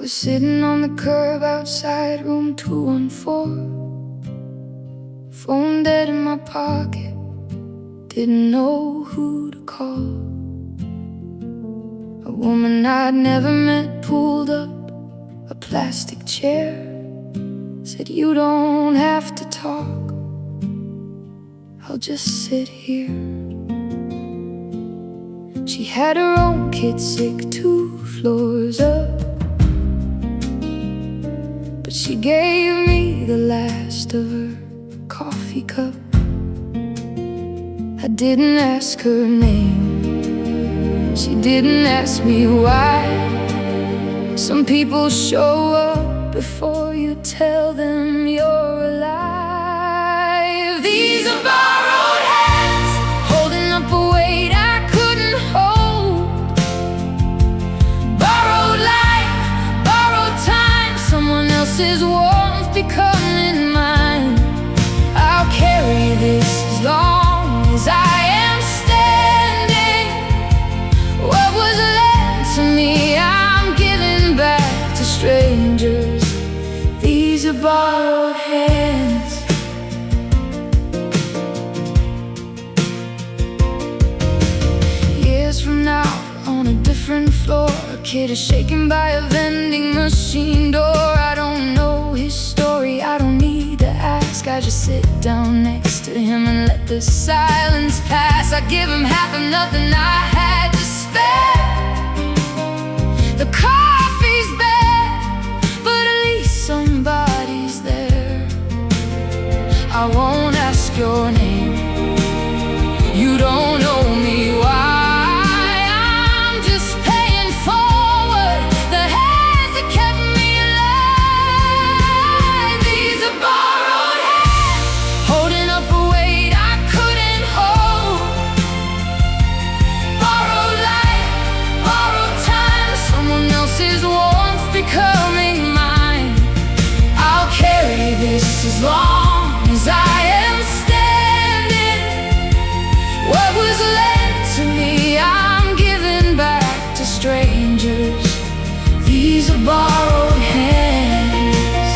was sitting on the curb outside room 214. Phone dead in my pocket, didn't know who to call. A woman I'd never met pulled up a plastic chair, said, "You don't have to talk, I'll just sit here." She had her own kid sick 2 floors up, but she gave me the last of her coffee cup. I didn't ask her name, she didn't ask me why. Some people show up before you tell them you're alive. These are borrowed hands, holding up a weight I couldn't hold. Borrowed life, borrowed time, someone else's warmth becoming mine. I'll carry this as long as I am standing. What was lent to me, I'm giving back to strangers. These are borrowed hands. Years from now, on a different floor, a kid is shaken by a vending machine door. I don't know his story, I don't need to ask. I just sit down next to him and let the silence pass. I give him half of nothing I had to spare. The coffee's bad, but at least somebody's there. I won't ask your name, you don't know me why. I'm just paying forward the hands that kept me alive. These are borrowed hands, holding up a weight I couldn't hold. Borrowed life, borrowed time, someone else's warmth becoming mine. I'll carry this as long as I am standing. What was lent to me, I'm giving back to strangers. These are borrowed hands.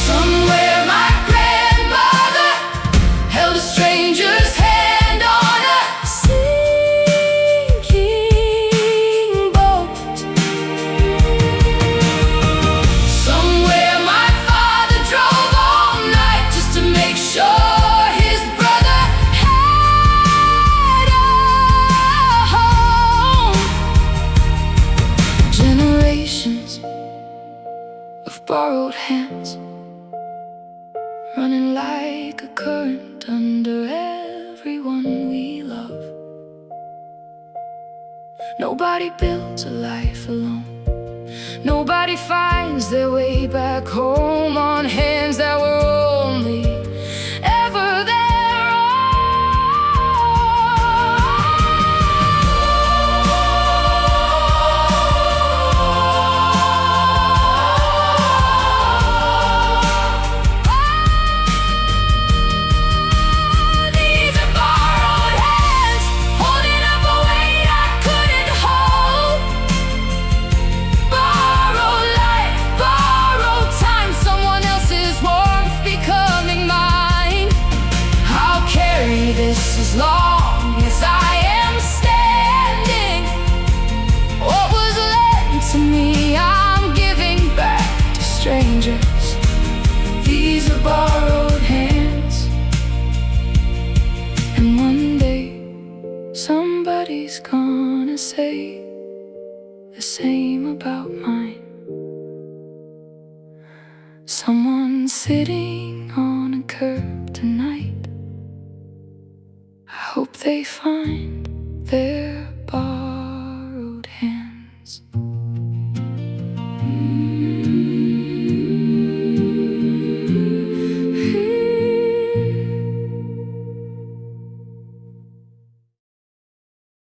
Somewhere my grandmother held a stranger's hand on a sinking boat. Somewhere my father drove all night just to make sure his brother had a home. Generations of borrowed hands, running like a current under everyone we love. Nobody builds a life alone, nobody finds their way back home on hands that were only ever their own. These are borrowed hands, holding up a weight I couldn't hold. Borrowed life, borrowed time, someone else's warmth becoming mine. I'll carry this as long as I am standing. What was lent to me, I'm giving back to strangers. These are borrowed hands. And one day, somebody's gonna say the same about mine. Someone sitting on a curb tonight, I hope they find their